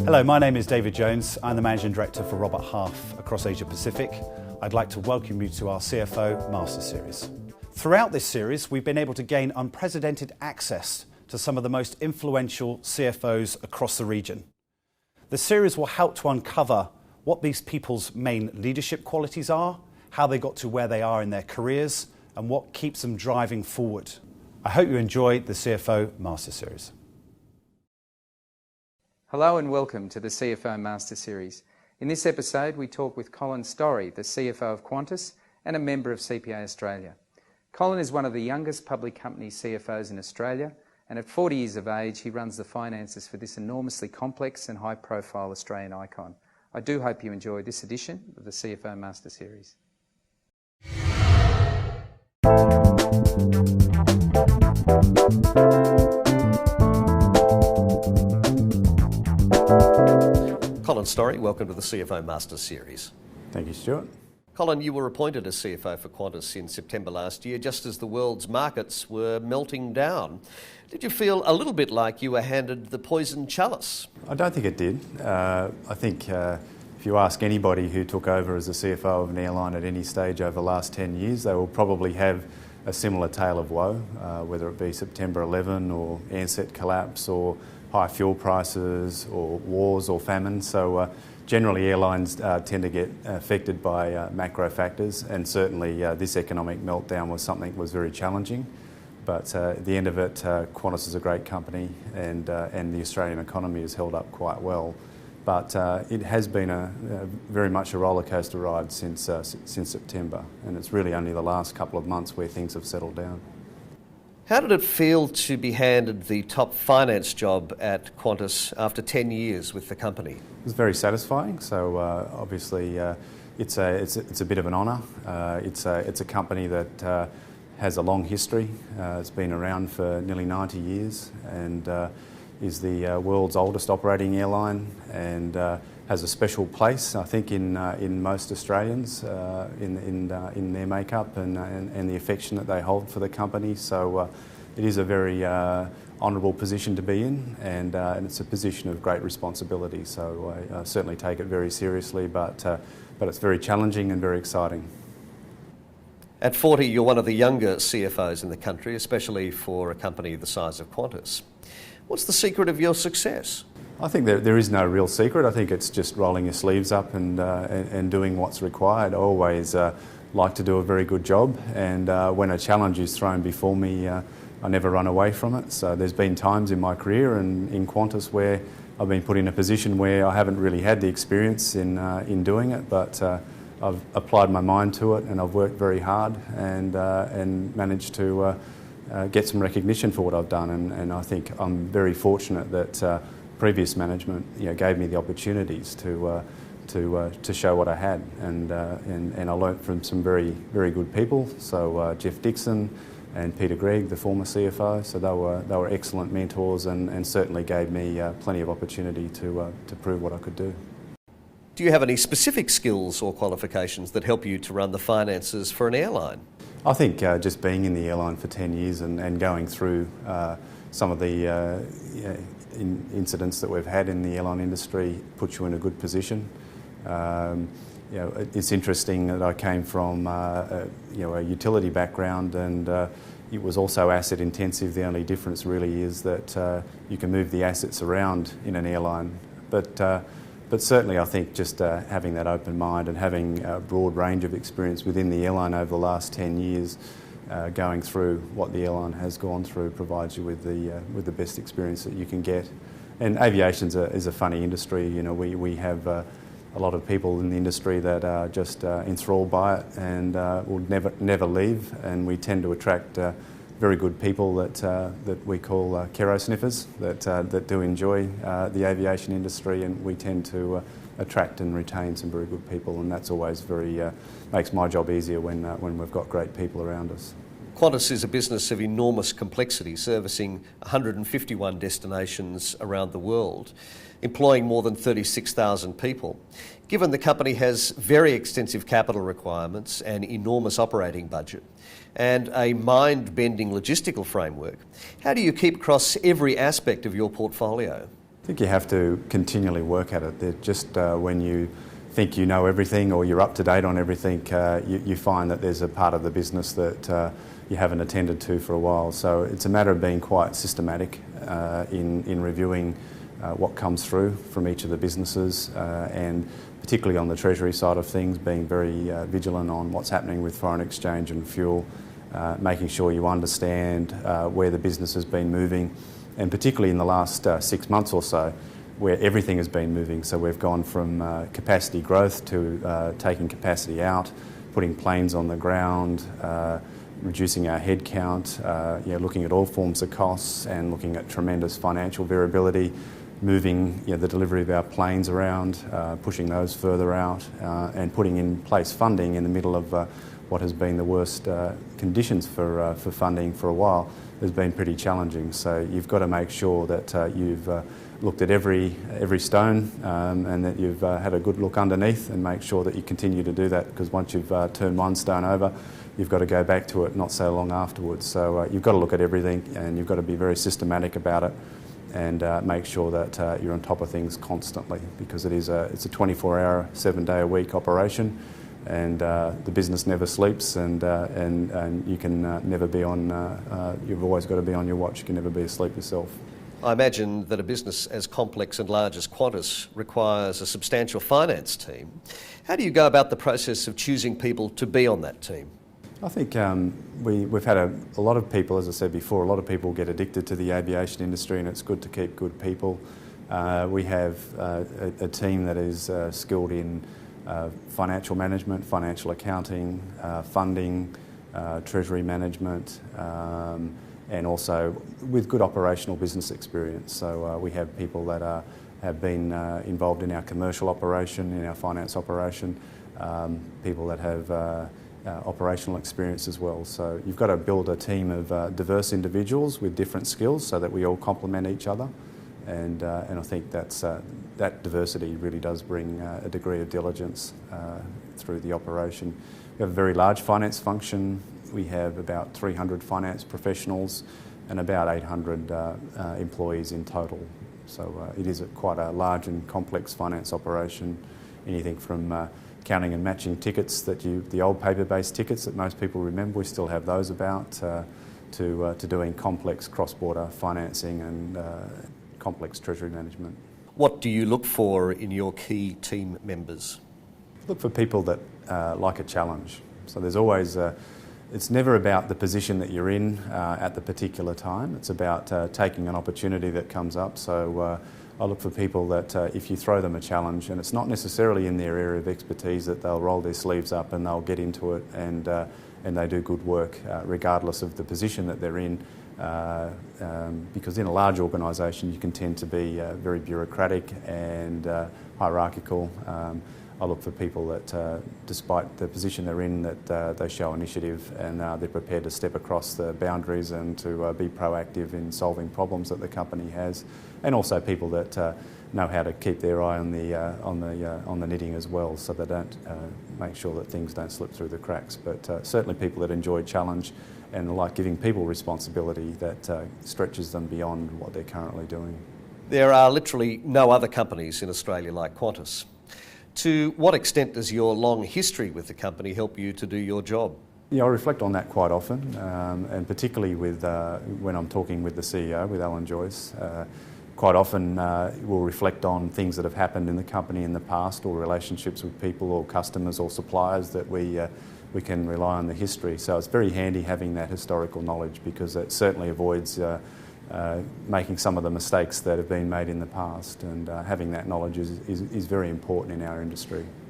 Hello, my name is David Jones. I'm the Managing Director for Robert Half across Asia Pacific. I'd like to welcome you to our CFO Masters Series. Throughout this series, we've been able to gain unprecedented access to some of the most influential CFOs across the region. The series will help to uncover what these people's main leadership qualities are, how they got to where they are in their careers, and what keeps them driving forward. I hope you enjoy the CFO Masters Series. Hello and welcome to the CFO Masters Series. In this episode, we talk with Colin Storrie, the CFO of Qantas and a member of CPA Australia. Colin is one of the youngest public company CFOs in Australia, and at 40 years of age, he runs the finances for this enormously complex and high-profile Australian icon. I do hope you enjoy this edition of the CFO Master Series. Colin Storrie, welcome to the CFO Masters Series. Thank you, Stuart. Colin, you were appointed as CFO for Qantas in September last year, just as the world's markets were melting down. Did you feel a little bit like you were handed the poison chalice? I don't think it did. I think if you ask anybody who took over as a CFO of an airline at any stage over the last 10 years, they will probably have a similar tale of woe, whether it be September 11 or Ansett collapse or high fuel prices or wars or famine. So generally airlines tend to get affected by macro factors, and certainly this economic meltdown was something that was very challenging. But at the end of it, Qantas is a great company, and the Australian economy has held up quite well. But it has been very much a roller coaster ride since September, and it's really only the last couple of months where things have settled down. How did it feel to be handed the top finance job at Qantas after 10 years with the company? It was very satisfying. So obviously it's a bit of an honour. It's a company that has a long history. It's been around for nearly 90 years and is the world's oldest operating airline, and has a special place, I think, in most Australians in their makeup and the affection that they hold for the company. So it is a very honourable position to be in, and it's a position of great responsibility. So I certainly take it very seriously, but it's very challenging and very exciting. At 40, you're one of the younger CFOs in the country, especially for a company the size of Qantas. What's the secret of your success? I think there is no real secret. I think it's just rolling your sleeves up and doing what's required. I always like to do a very good job, and when a challenge is thrown before me, I never run away from it. So there's been times in my career and in Qantas where I've been put in a position where I haven't really had the experience in doing it, but I've applied my mind to it, and I've worked very hard and managed to get some recognition for what I've done. And I think I'm very fortunate that previous management, gave me the opportunities to show what I had, and I learnt from some very, very good people. So Jeff Dixon and Peter Gregg, the former CFO, so they were excellent mentors, and certainly gave me plenty of opportunity to prove what I could do. Do you have any specific skills or qualifications that help you to run the finances for an airline? I think just being in the airline for 10 years and going through some of the incidents that we've had in the airline industry puts you in a good position. It's interesting that I came from a utility background, and it was also asset intensive. The only difference really is that you can move the assets around in an airline. But certainly I think just having that open mind and having a broad range of experience within the airline over the last 10 years, going through what the airline has gone through, provides you with the best experience that you can get. And aviation is a funny industry. We have a lot of people in the industry that are just enthralled by it and will never leave. And we tend to attract very good people that we call kero sniffers that do enjoy the aviation industry, and we tend to attract and retain some very good people, and that's always makes my job easier when we've got great people around us. Qantas is a business of enormous complexity, servicing 151 destinations around the world, employing more than 36,000 people. Given the company has very extensive capital requirements, an enormous operating budget, and a mind-bending logistical framework, how do you keep across every aspect of your portfolio? I think you have to continually work at it. That just when you think you know everything or you're up to date on everything, you find that there's a part of the business that you haven't attended to for a while. So it's a matter of being quite systematic in reviewing what comes through from each of the businesses, and particularly on the treasury side of things, being very vigilant on what's happening with foreign exchange and fuel, making sure you understand where the business has been moving, and particularly in the last 6 months or so, where everything has been moving. So we've gone from capacity growth to taking capacity out, putting planes on the ground, reducing our headcount, looking at all forms of costs and looking at tremendous financial variability, moving the delivery of our planes around, pushing those further out, and putting in place funding in the middle of what has been the worst conditions for funding for a while has been pretty challenging. So you've got to make sure that you've looked at every stone and that you've had a good look underneath, and make sure that you continue to do that, because once you've turned one stone over, you've got to go back to it not so long afterwards. So you've got to look at everything, and you've got to be very systematic about it, and make sure that you're on top of things constantly, because it's a 24-hour, 7-day-a-week operation, and the business never sleeps, and you can never be on. You've always got to be on your watch. You can never be asleep yourself. I imagine that a business as complex and large as Qantas requires a substantial finance team. How do you go about the process of choosing people to be on that team? I think we've had a lot of people, as I said before, a lot of people get addicted to the aviation industry, and it's good to keep good people. We have a team that is skilled in financial management, financial accounting, funding, treasury management, and also with good operational business experience. So we have people that have been involved in our commercial operation, in our finance operation, people that have operational experience as well. So you've got to build a team of diverse individuals with different skills so that we all complement each other. And I think that diversity really does bring a degree of diligence through the operation. We have a very large finance function. We have about 300 finance professionals and about 800 employees in total. So it is quite a large and complex finance operation. Anything from counting and matching tickets, the old paper-based tickets that most people remember, we still have those about, to doing complex cross-border financing and complex treasury management. What do you look for in your key team members? Look for people that like a challenge. So there's always it's never about the position that you're in at the particular time. It's about taking an opportunity that comes up. So I look for people that if you throw them a challenge, and it's not necessarily in their area of expertise, that they'll roll their sleeves up and they'll get into it, and they do good work regardless of the position that they're in. Because in a large organisation you can tend to be very bureaucratic and hierarchical. I look for people that, despite the position they're in, that they show initiative and they're prepared to step across the boundaries and to be proactive in solving problems that the company has, and also people that know how to keep their eye on the knitting as well, so they don't make sure that things don't slip through the cracks. But certainly people that enjoy challenge and like giving people responsibility that stretches them beyond what they're currently doing. There are literally no other companies in Australia like Qantas. To what extent does your long history with the company help you to do your job? Yeah, I reflect on that quite often, and particularly with when I'm talking with the CEO, with Alan Joyce. Quite often we'll reflect on things that have happened in the company in the past, or relationships with people or customers or suppliers that we can rely on the history. So it's very handy having that historical knowledge, because it certainly avoids making some of the mistakes that have been made in the past, and having that knowledge is very important in our industry.